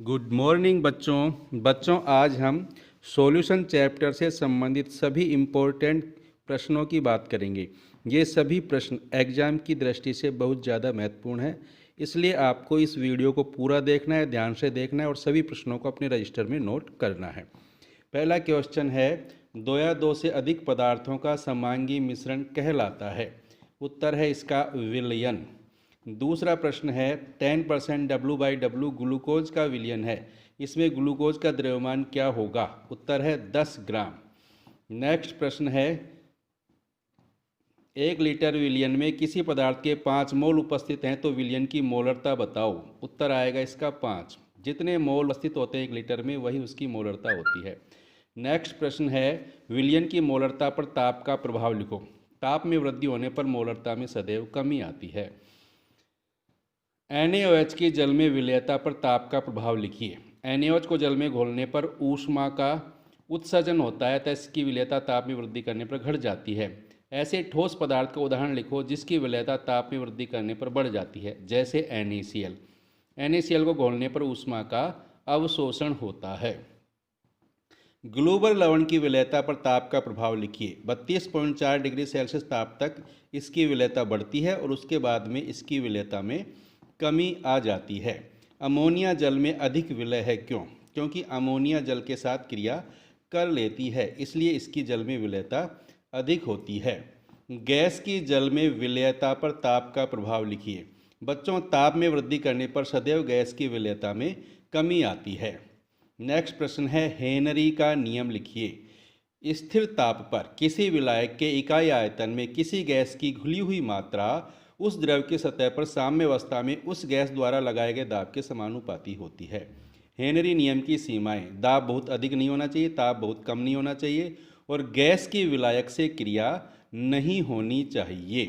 Good morning बच्चों आज हम सॉल्यूशन चैप्टर से संबंधित सभी इम्पोर्टेंट प्रश्नों की बात करेंगे। ये सभी प्रश्न एग्ज़ाम की दृष्टि से बहुत ज़्यादा महत्वपूर्ण है, इसलिए आपको इस वीडियो को पूरा देखना है, ध्यान से देखना है और सभी प्रश्नों को अपने रजिस्टर में नोट करना है। पहला क्वेश्चन है, दो या दो से अधिक पदार्थों का समांगी मिश्रण कहलाता है। उत्तर है इसका विलयन। दूसरा प्रश्न है, 10% W/W ग्लूकोज का विलयन है, इसमें ग्लूकोज का द्रव्यमान क्या होगा? उत्तर है 10 ग्राम। नेक्स्ट प्रश्न है, 1 लीटर विलयन में किसी पदार्थ के 5 मोल उपस्थित हैं तो विलयन की मोलरता बताओ। उत्तर आएगा इसका 5। जितने मोल उपस्थित होते हैं 1 लीटर में वही उसकी मोलरता होती है। नेक्स्ट प्रश्न है, विलयन की मोलरता पर ताप का प्रभाव लिखो। ताप में वृद्धि होने पर मोलरता में सदैव कमी आती है। NaOH की जल में विलयता पर ताप का प्रभाव लिखिए। NaOH को जल में घोलने पर ऊष्मा का उत्सर्जन होता है, तो इसकी विलयता ताप में वृद्धि करने पर घट जाती है। ऐसे ठोस पदार्थ का उदाहरण लिखो जिसकी विलयता ताप में वृद्धि करने पर बढ़ जाती है, जैसे NaCl। NaCl को घोलने पर ऊष्मा का अवशोषण होता है। ग्लोबल लवण की विलयता पर ताप का प्रभाव लिखिए। 32.4 डिग्री सेल्सियस ताप तक इसकी विलयता बढ़ती है और उसके बाद में इसकी विलयता में कमी आ जाती है। अमोनिया जल में अधिक विलय है, क्यों? क्योंकि अमोनिया जल के साथ क्रिया कर लेती है, इसलिए इसकी जल में विलयता अधिक होती है। गैस की जल में विलयता पर ताप का प्रभाव लिखिए। बच्चों, ताप में वृद्धि करने पर सदैव गैस की विलयता में कमी आती है। नेक्स्ट प्रश्न है, हेनरी का नियम लिखिए। स्थिर ताप पर किसी विलायक के इकाई आयतन में किसी गैस की घुली हुई मात्रा उस द्रव की सतह पर साम्य अवस्था में उस गैस द्वारा लगाए गए दाब के समानुपाती होती है। हेनरी नियम की सीमाएं: दाब बहुत अधिक नहीं होना चाहिए, ताप बहुत कम नहीं होना चाहिए और गैस की विलायक से क्रिया नहीं होनी चाहिए।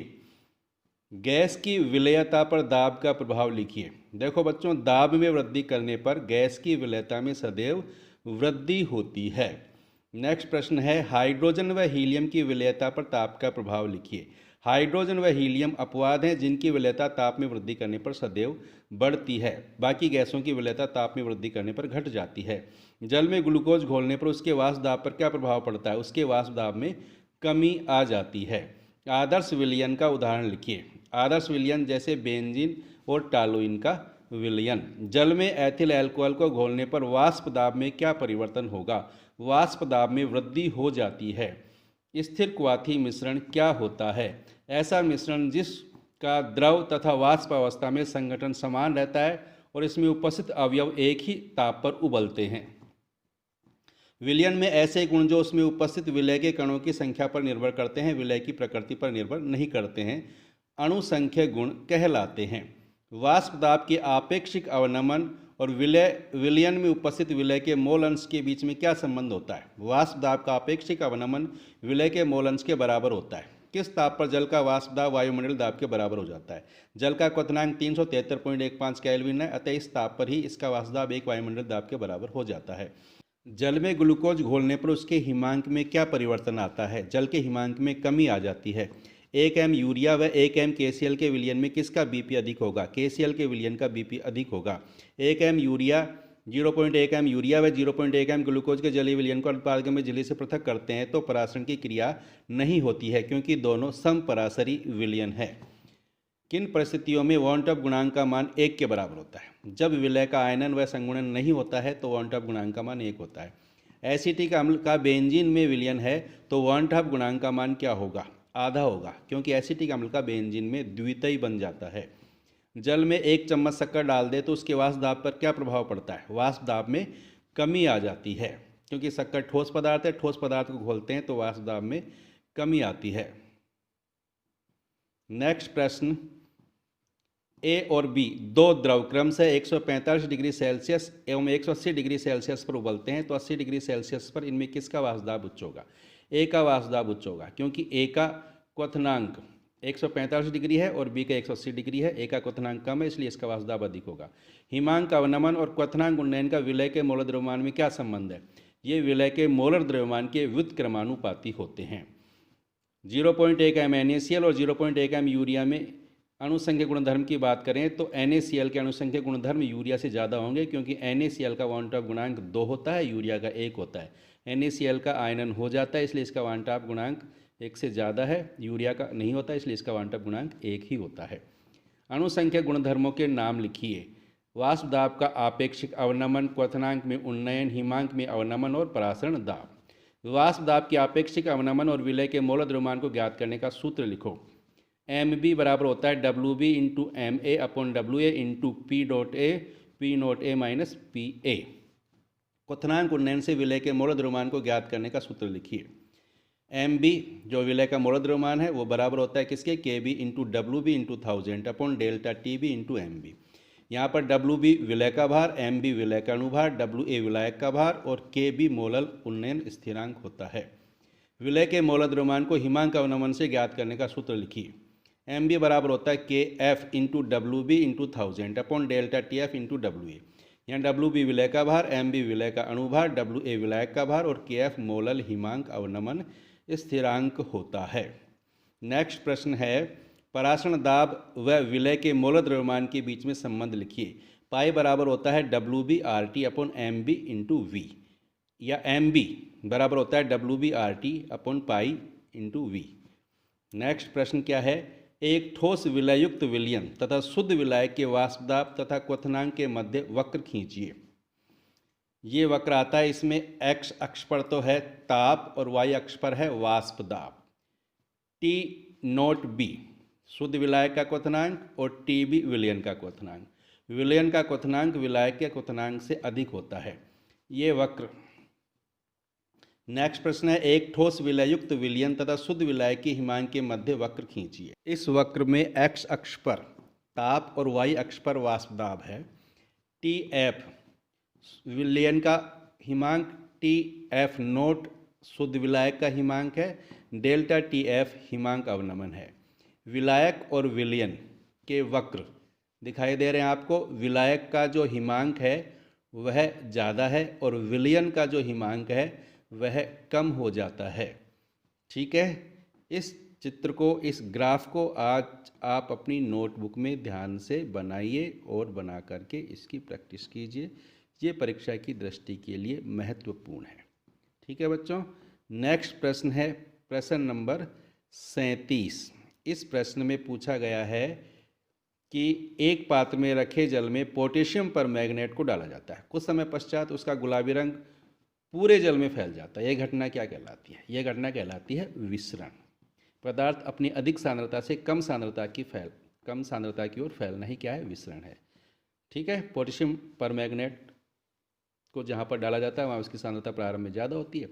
गैस की विलयता पर दाब का प्रभाव लिखिए। देखो बच्चों, दाब में वृद्धि करने पर गैस की विलयता में सदैव वृद्धि होती है। नेक्स्ट प्रश्न है, हाइड्रोजन व हीलियम की विलयता पर ताप का प्रभाव लिखिए। हाइड्रोजन व हीलियम अपवाद हैं जिनकी विलयता ताप में वृद्धि करने पर सदैव बढ़ती है, बाकी गैसों की विलयता ताप में वृद्धि करने पर घट जाती है। जल में ग्लूकोज घोलने पर उसके वाष्प दाब पर क्या प्रभाव पड़ता है? उसके वाष्प दाब में कमी आ जाती है। आदर्श विलयन का उदाहरण लिखिए। आदर्श विलयन जैसे बेंजीन और टॉलुइन का विलयन। जल में एथिल अल्कोहल को घोलने पर वाष्प दाब में क्या परिवर्तन होगा? वाष्प दाब में वृद्धि हो जाती है। स्थिर क्वाथी मिश्रण क्या होता है? ऐसा मिश्रण जिसका द्रव तथा वाष्प अवस्था में संगठन समान रहता है और इसमें उपस्थित अवयव एक ही ताप पर उबलते हैं। विलयन में ऐसे गुण जो उसमें उपस्थित विलय के कणों की संख्या पर निर्भर करते हैं, विलय की प्रकृति पर निर्भर नहीं करते हैं, अणुसंख्यक गुण कहलाते हैं। वाष्प दाब के आपेक्षिक अवनमन और विलयन में उपस्थित विलय के मोल अंश के बीच में क्या संबंध होता है? वाष्प दाब का आपेक्षिक अवनमन विलय के मोल अंश के बराबर होता है। किस ताप पर जल का वाष्प दाब वायुमंडल दाब के बराबर हो जाता है? जल का क्वथनांक 373.15 केल्विन है, अतः इस ताप पर ही इसका वाष्प दाब 1 वायुमंडल दाब के बराबर हो जाता है। जल में ग्लूकोज घोलने पर उसके हिमांक में क्या परिवर्तन आता है? जल के हिमांक में कमी आ जाती है। 1 m यूरिया व 1 m KCl के विलयन में किसका BP अधिक होगा? KCl के विलयन का BP अधिक होगा। 1 m यूरिया 0.1 m यूरिया व 0.1 m ग्लूकोज के जलीय विलयन को अनुपात में झिल्ली से पृथक करते हैं तो परासरण की क्रिया नहीं होती है, क्योंकि दोनों समपरासरी विलयन है। किन परिस्थितियों में वॉन टॉप गुणांक का मान 1 के बराबर होता है? जब विलय का आयनन व संगुणन नहीं होता है तो वॉन टॉप गुणांक का मान 1 होता है। एसिटिक अम्ल का बेंजीन में विलयन है तो वॉन टॉप गुणांक का मान क्या होगा? आधा होगा, क्योंकि एसिटिक अम्ल का बेंजीन में द्वितीय बन जाता है। जल में 1 चम्मच शक्कर डाल दे तो उसके वाष्प दाब पर क्या प्रभाव पड़ता है? वाष्प दाब में कमी आ जाती है, क्योंकि शक्कर ठोस पदार्थ है, ठोस पदार्थ को घोलते हैं तो वाष्प दाब में कमी आती है। नेक्स्ट प्रश्न, ए और बी दो द्रव क्रमशः 145 डिग्री सेल्सियस एवं 180 डिग्री सेल्सियस पर उबलते हैं तो 80 डिग्री सेल्सियस पर इनमें किसका वाष्प दाब उच्च होगा? ए का वाष्प दाब उच्च होगा, क्योंकि ए का क्वथनांक 145 डिग्री है और बी का 180 डिग्री है। ए का क्वथनांक कम है, इसलिए इसका वाष्प दाब अधिक होगा। हिमांक अवनमन और क्वथनांक उन्नयन का विलय के मोलर द्रव्यमान में क्या संबंध है? ये विलय के मोलर द्रव्यमान के व्युत्क्रमानुपाती होते हैं। 0.1 m NaCl और 0.1 m यूरिया में अणुसंख्यक गुणधर्म की बात करें तो NaCl के अणुसंख्यक गुणधर्म यूरिया से ज़्यादा होंगे, क्योंकि NaCl का वांटाप गुणांक 2 होता है, यूरिया का 1 होता है। NaCl का आयनन हो जाता है, इसलिए इसका वांटाप गुणांक 1 से ज़्यादा है। यूरिया का नहीं होता, इसलिए इसका वांटाप गुणांक 1 ही होता है। अणुसंख्यक गुणधर्मों के नाम लिखिए। वाष्प दाब का आपेक्षिक अवनमन, क्वथनांक में उन्नयन, हिमांक में अवनमन और परासरण दाब। वाष्प दाब के आपेक्षिक अवनमन और विलय के मोल द्रव्यमान को ज्ञात करने का सूत्र लिखो। MB बराबर होता है WB into MA upon WA into P note A minus PA। क्वथनांक उन्नयन से विलय के मोल द्रव्यमान को ज्ञात करने का सूत्र लिखिए। MB जो विलय का मोल द्रव्यमान है वो बराबर होता है किसके, KB into WB into 1000 upon delta TB into MB। यहाँ पर WB विलय का भार, MB विलय का अणुभार, WA विलायक का भार और KB मोलल उन्नयन स्थिरांक होता है। विलय के मोल द्रव्यमान को हिमांक अवनमन से ज्ञात करने का सूत्र लिखिए। MB बराबर होता है KF into WB into 1000 upon delta TF into WA। यहाँ WB विलय का भार, MB विलय का अणुभार, WA विलायक का भार और KF मोलल हिमांक अवनमन स्थिरांक होता है। नेक्स्ट प्रश्न है, परासरण दाब व विलय के मोल द्रव्यमान के बीच में संबंध लिखिए। पाई बराबर होता है WB RT upon MB into V, या MB बराबर होता है WB RT upon pi into V। Next प्रश्न क्या है, एक ठोस विलयुक्त विलयन तथा शुद्ध विलायक के वाष्प दाब तथा क्वथनांक के मध्य वक्र खींचिए। ये वक्र आता है, इसमें x अक्ष पर तो है ताप और y अक्ष पर है वाष्प दाब। T नोट B शुद्ध विलायक का क्वथनांक और TB विलयन का क्वथनांक। विलयन का क्वथनांक विलायक के क्वथनांक से अधिक होता है। ये वक्र। नेक्स्ट प्रश्न है, एक ठोस विलयुक्त विलयन तथा शुद्ध विलायक के हिमांक के मध्य वक्र खींचिए। इस वक्र में x अक्ष पर ताप और y अक्ष पर वाष्प दाब है। TF विलयन का हिमांक, TF नोट शुद्ध विलायक का हिमांक है, डेल्टा TF हिमांक अवनमन है। विलायक और विलयन के वक्र दिखाई दे रहे हैं आपको। विलायक का जो हिमांक है वह ज़्यादा है और विलयन का जो हिमांक है वह कम हो जाता है। ठीक है, इस चित्र को, इस ग्राफ को आज आप अपनी नोटबुक में ध्यान से बनाइए और बना करके इसकी प्रैक्टिस कीजिए। ये परीक्षा की दृष्टि के लिए महत्वपूर्ण है। ठीक है बच्चों, नेक्स्ट प्रश्न है प्रश्न नंबर 37। इस प्रश्न में पूछा गया है कि एक पात्र में रखे जल में पोटेशियम परमैंगनेट को डाला जाता है, कुछ समय पश्चात उसका गुलाबी रंग पूरे जल में फैल जाता है। यह घटना क्या कहलाती है? यह घटना कहलाती है विसरण। पदार्थ अपनी अधिक सांद्रता से कम सांद्रता की ओर फैलना ही क्या है? विसरण है। ठीक है, पोटेशियम परमैंगनेट को जहाँ पर डाला जाता है वहाँ उसकी सांद्रता प्रारंभ में ज़्यादा होती है,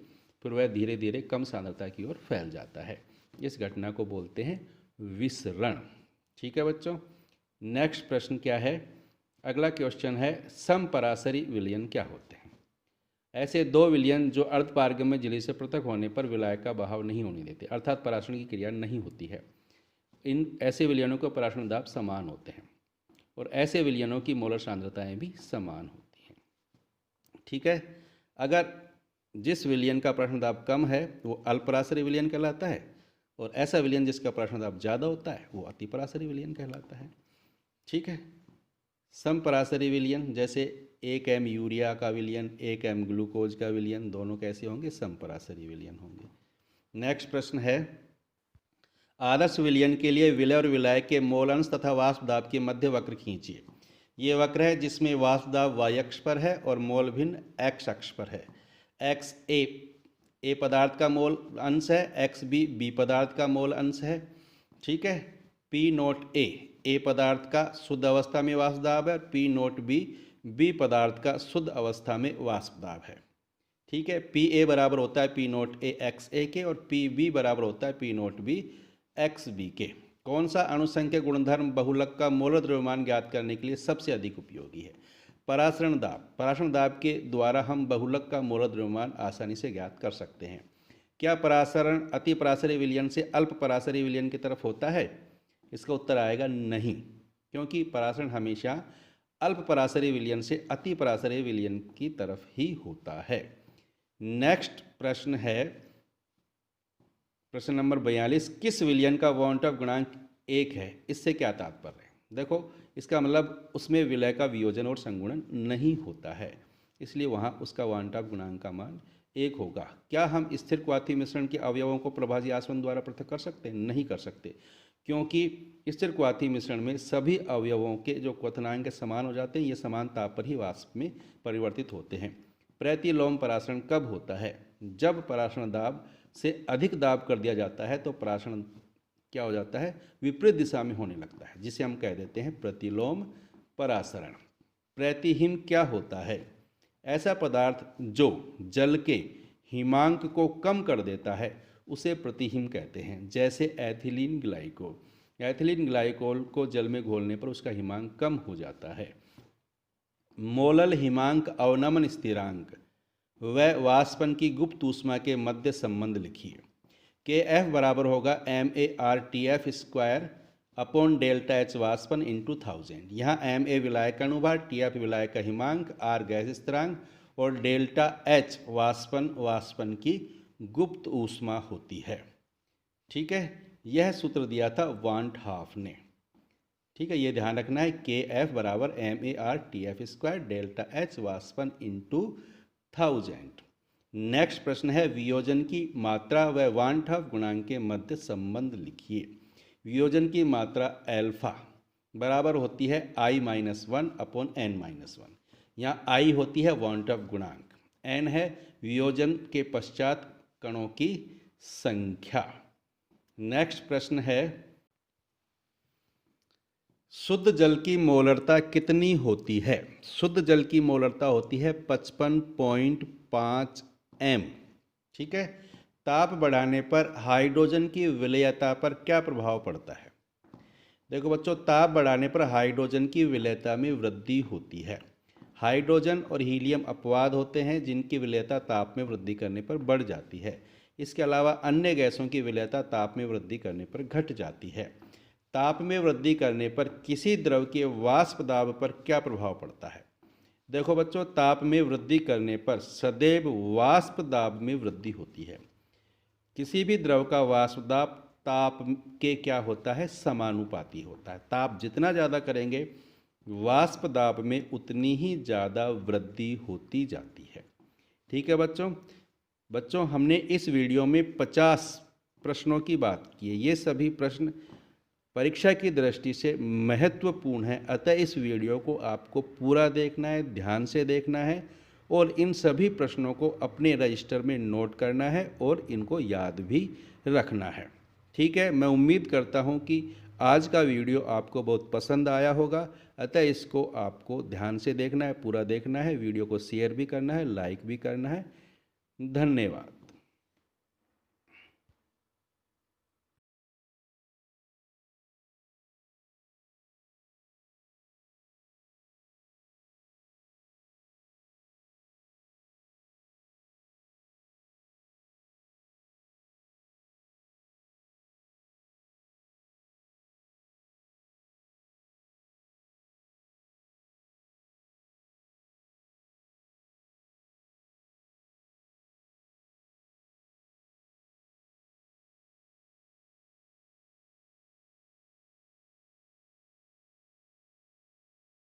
फिर वह धीरे धीरे कम सांद्रता की ओर फैल जाता है। इस घटना को बोलते हैं विसरण। ठीक है बच्चों, नेक्स्ट प्रश्न क्या है? अगला क्वेश्चन है, समपराशरी विलयन क्या होते हैं? ऐसे दो विलयन जो अर्धपारगम्य झिल्ली से पृथक होने पर विलायक का बहाव नहीं होने देते, अर्थात परासरण की क्रिया नहीं होती है। इन ऐसे विलयनों के परासरण दाब समान होते हैं और ऐसे विलयनों की मोलर सांद्रताएं भी समान होती हैं। ठीक है, अगर जिस विलयन का परासरण दाब कम है वो अल्पपराशरी विलयन कहलाता है और ऐसा विलयन जिसका परासरण दाब ज़्यादा होता है वो अतिपराशरी विलयन कहलाता है। ठीक है, समपराशरी विलयन जैसे 1 m यूरिया का विलयन, 1 m ग्लूकोज का विलयन, दोनों कैसे होंगे? समपराशरी विलयन होंगे। नेक्स्ट प्रश्न है, आदर्श विलयन के लिए विलय और विलायक के मोल अंश तथा वाष्प दाब के मध्य वक्र खींचिए। ये वक्र है जिसमें वाष्प दाब y अक्ष पर है और मोल भिन्न x अक्ष पर है। x a पदार्थ का मोल अंश है, x b पदार्थ का मोल अंश है। ठीक है, P नोट a पदार्थ का शुद्ध अवस्था में वाष्प दाब है, P नोट b पदार्थ का शुद्ध अवस्था में वाष्प दाब है। ठीक है, PA बराबर होता है P नोट a XA के और PB बराबर होता है P नोट b XB के। कौन सा अणुसंख्यक गुणधर्म बहुलक का मोलर द्रव्यमान ज्ञात करने के लिए सबसे अधिक उपयोगी है? परासरण दाब। परासरण दाब के द्वारा हम बहुलक का मोलर द्रव्यमान आसानी से ज्ञात कर सकते हैं। क्या परासरण अति पराशरी विलयन से अल्प पराशरी विलयन की तरफ होता है? इसका उत्तर आएगा नहीं, क्योंकि परासरण हमेशा अल्प पराशरी विलयन से अति पराशरी विलयन की तरफ ही होता है। नेक्स्ट प्रश्न है प्रश्न नंबर 42। किस विलयन का वॉन ऑफ गुणांक 1 है, इससे क्या तात्पर्य है? देखो, इसका मतलब उसमें विलय का वियोजन और संगुणन नहीं होता है, इसलिए वहाँ उसका वन टॉप गुणांक का मान 1 होगा। क्या हम स्थिर क्वाथी मिश्रण के अवयवों को प्रभाजी आसवन द्वारा पृथक कर सकते हैं? नहीं कर सकते, क्योंकि स्थिर क्वाथी मिश्रण में सभी अवयवों के जो क्वथनांक समान हो जाते हैं, ये समान ताप पर ही वाष्प में परिवर्तित होते हैं। प्रतिलोम परासरण कब होता है? जब परासरण दाब से अधिक दाब कर दिया जाता है तो परासरण क्या हो जाता है? विपरीत दिशा में होने लगता है, जिसे हम कह देते हैं प्रतिलोम परासरण। प्रतिहिम क्या होता है? ऐसा पदार्थ जो जल के हिमांक को कम कर देता है उसे प्रतिहिम कहते हैं, जैसे एथिलीन ग्लाइकोल। एथिलीन ग्लाइकोल को जल में घोलने पर उसका हिमांक कम हो जाता है। मोलल हिमांक अवनमन स्थिरांक व वाष्पन की गुप्त ऊष्मा के मध्य संबंध लिखिए। के एफ बराबर होगा MARTF square upon delta H वाष्पन इंटू 1000। यहाँ MA विलायक अनुभार, TF विलायक का हिमांक, R गैस स्थिरांक और डेल्टा H वाष्पन की गुप्त ऊष्मा होती है। ठीक है, यह सूत्र दिया था वांट हाफ ने। ठीक है, ये ध्यान रखना है, KF बराबर MARTF स्क्वायर डेल्टा H वाष्पन इंटू 1000। नेक्स्ट प्रश्न है, वियोजन की मात्रा व वांट हाफ गुणांक के मध्य संबंध लिखिए। वियोजन की मात्रा अल्फा बराबर होती है I-1 अपॉन N-1। यहाँ I होती है वांट हाफ गुणांक, N है वियोजन के पश्चात कणों की संख्या। नेक्स्ट प्रश्न है, शुद्ध जल की मोलरता कितनी होती है? शुद्ध जल की मोलरता होती है 55.5 M। ठीक है, ताप बढ़ाने पर हाइड्रोजन की विलयता पर क्या प्रभाव पड़ता है? देखो बच्चों, ताप बढ़ाने पर हाइड्रोजन की विलयता में वृद्धि होती है। हाइड्रोजन और हीलियम अपवाद होते हैं जिनकी विलयता ताप में वृद्धि करने पर बढ़ जाती है। इसके अलावा अन्य गैसों की विलयता ताप में वृद्धि करने पर घट जाती है। ताप में वृद्धि करने पर किसी द्रव के वाष्प दाब पर क्या प्रभाव पड़ता है? देखो बच्चों, ताप में वृद्धि करने पर सदैव वाष्प दाब में वृद्धि होती है। किसी भी द्रव का वाष्प दाब ताप के क्या होता है? समानुपाती होता है। ताप जितना ज़्यादा करेंगे वाष्प दाब में उतनी ही ज़्यादा वृद्धि होती जाती है। ठीक है बच्चों, हमने इस वीडियो में 50 प्रश्नों की बात की है। ये सभी प्रश्न परीक्षा की दृष्टि से महत्वपूर्ण है, अतः इस वीडियो को आपको पूरा देखना है, ध्यान से देखना है और इन सभी प्रश्नों को अपने रजिस्टर में नोट करना है और इनको याद भी रखना है। ठीक है, मैं उम्मीद करता हूँ कि आज का वीडियो आपको बहुत पसंद आया होगा, अतः इसको आपको ध्यान से देखना है, पूरा देखना है, वीडियो को शेयर भी करना है, लाइक भी करना है। धन्यवाद।